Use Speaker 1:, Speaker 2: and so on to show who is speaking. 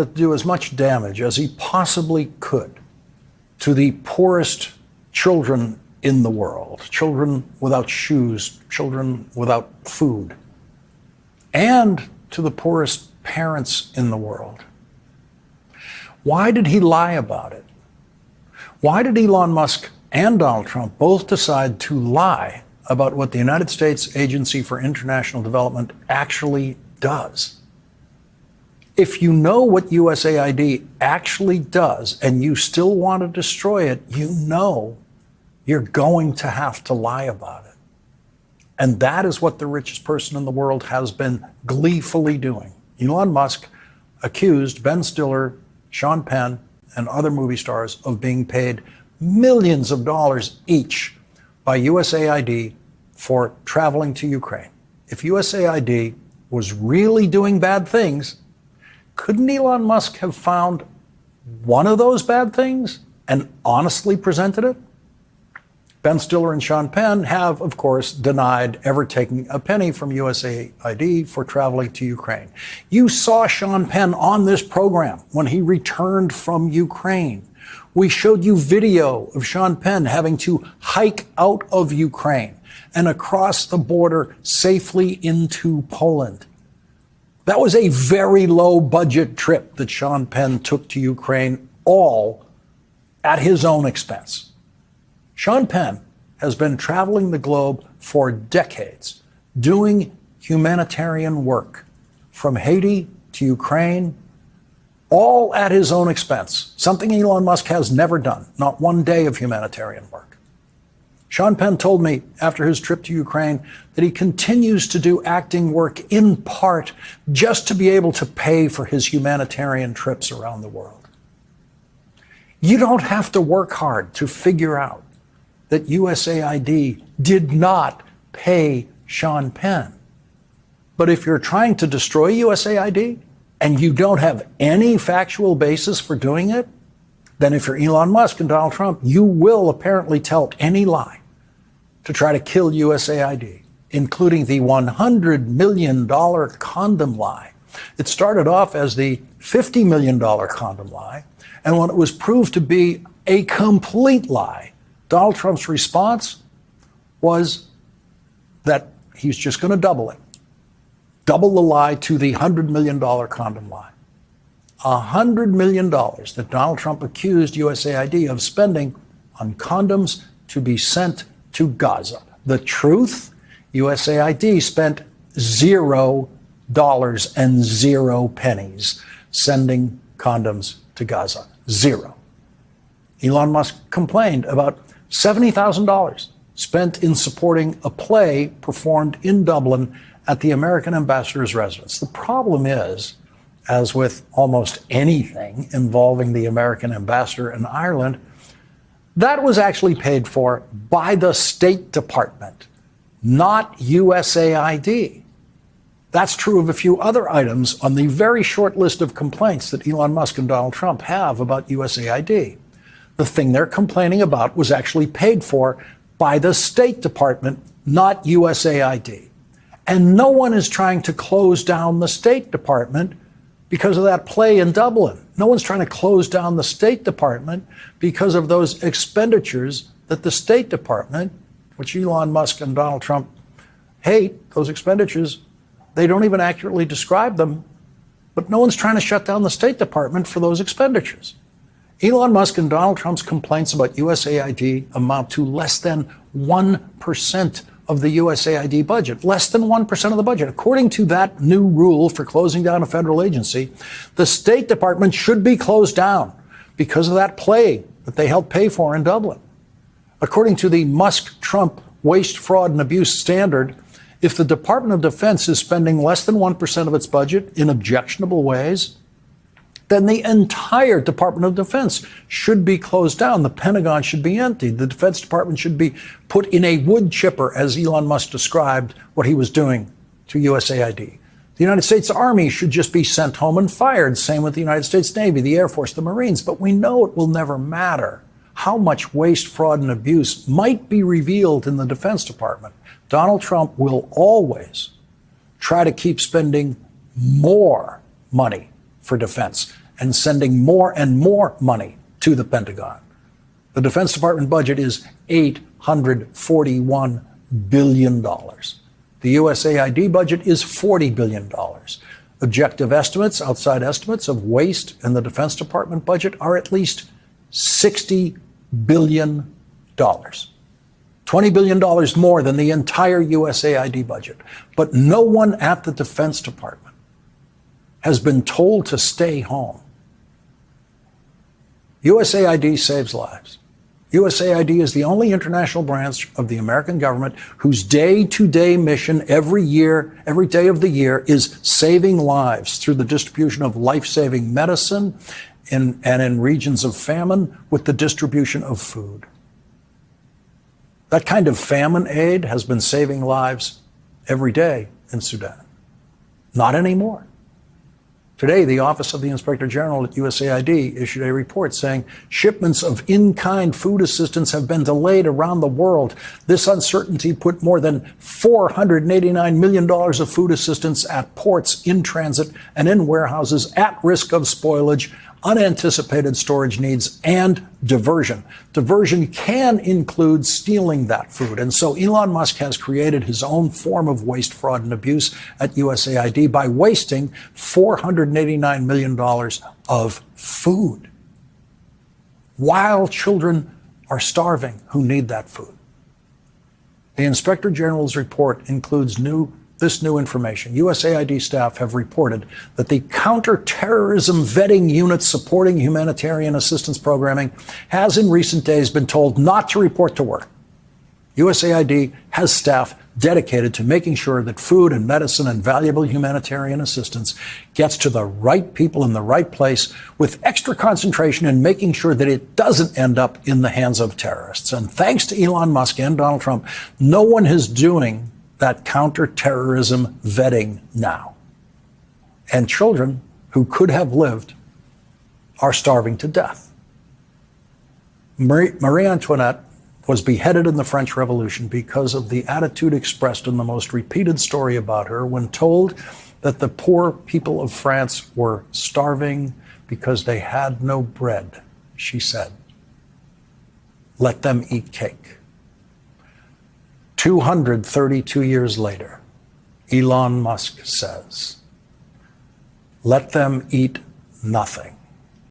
Speaker 1: to do as much damage as he possibly could to the poorest children in the world, children without shoes, children without food, and to the poorest parents in the world. Why did he lie about it? Why did Elon Musk and Donald Trump both decide to lie about what the United States Agency for International Development actually does? If you know what USAID actually does and you still want to destroy it, you know you're going to have to lie about it. And that is what the richest person in the world has been gleefully doing. Elon Musk accused Ben Stiller, Sean Penn, and other movie stars of being paid millions of dollars each by USAID for traveling to Ukraine. If USAID was really doing bad things, couldn't Elon Musk have found one of those bad things and honestly presented it? Ben Stiller and Sean Penn have, of course, denied ever taking a penny from USAID for traveling to Ukraine. You saw Sean Penn on this program when he returned from Ukraine. We showed you video of Sean Penn having to hike out of Ukraine and across the border safely into Poland. That was a very low budget trip that Sean Penn took to Ukraine, all at his own expense. Sean Penn has been traveling the globe for decades, doing humanitarian work from Haiti to Ukraine, all at his own expense, something Elon Musk has never done, not one day of humanitarian work. Sean Penn told me after his trip to Ukraine that he continues to do acting work in part just to be able to pay for his humanitarian trips around the world. You don't have to work hard to figure out that USAID did not pay Sean Penn. But if you're trying to destroy USAID and you don't have any factual basis for doing it, then if you're Elon Musk and Donald Trump, you will apparently tell any lie to try to kill USAID, including the $100 million condom lie. It started off as the $50 million condom lie, and when it was proved to be a complete lie, Donald Trump's response was that he's just going to double it. Double the lie to the $100 million condom lie. $100 million that Donald Trump accused USAID of spending on condoms to be sent to Gaza. The truth, USAID spent $0 and 0 pennies sending condoms to Gaza. Zero. Elon Musk complained about $70,000 spent in supporting a play performed in Dublin at the American ambassador's residence. The problem is, as with almost anything involving the American ambassador in Ireland, that was actually paid for by the State Department, not USAID. That's true of a few other items on the very short list of complaints that Elon Musk and Donald Trump have about USAID. The thing they're complaining about was actually paid for by the State Department, not USAID. And no one is trying to close down the State Department because of that play in Dublin. No one's trying to close down the State Department because of those expenditures that the State Department, which Elon Musk and Donald Trump hate, those expenditures, they don't even accurately describe them, but no one's trying to shut down the State Department for those expenditures. Elon Musk and Donald Trump's complaints about USAID amount to less than 1% of the USAID budget, less than 1% of the budget. According to that new rule for closing down a federal agency, the State Department should be closed down because of that play that they helped pay for in Dublin. According to the Musk-Trump waste, fraud, and abuse standard, if the Department of Defense is spending less than 1% of its budget in objectionable ways, then the entire Department of Defense should be closed down. The Pentagon should be emptied. The Defense Department should be put in a wood chipper, as Elon Musk described what he was doing to USAID. The United States Army should just be sent home and fired. Same with the United States Navy, the Air Force, the Marines. But we know it will never matter how much waste, fraud, and abuse might be revealed in the Defense Department. Donald Trump will always try to keep spending more money for defense. and sending more and more money to the Pentagon. The Defense Department budget is $841 billion. The USAID budget is $40 billion. Objective estimates, outside estimates of waste in the Defense Department budget are at least $60 billion. $20 billion more than the entire USAID budget. But no one at the Defense Department has been told to stay home. USAID saves lives. USAID is the only international branch of the American government whose day-to-day mission every year, every day of the year, is saving lives through the distribution of life-saving medicine and in regions of famine with the distribution of food. That kind of famine aid has been saving lives every day in Sudan. Not anymore. Today, the Office of the Inspector General at USAID issued a report saying shipments of in-kind food assistance have been delayed around the world. This uncertainty put more than $489 million of food assistance at ports, in transit, and in warehouses at risk of spoilage, unanticipated storage needs, and diversion. Diversion can include stealing that food. And so Elon Musk has created his own form of waste, fraud, and abuse at USAID by wasting $489 million of food while children are starving who need that food. The Inspector General's report includes this new information. USAID staff have reported that the counterterrorism vetting unit supporting humanitarian assistance programming has in recent days been told not to report to work. USAID has staff dedicated to making sure that food and medicine and valuable humanitarian assistance gets to the right people in the right place, with extra concentration in making sure that it doesn't end up in the hands of terrorists. And thanks to Elon Musk and Donald Trump, no one is doing that counterterrorism vetting now. And children who could have lived are starving to death. Marie Antoinette was beheaded in the French Revolution because of the attitude expressed in the most repeated story about her when told that the poor people of France were starving because they had no bread. She said, "Let them eat cake." 232 years later, Elon Musk says, "Let them eat nothing.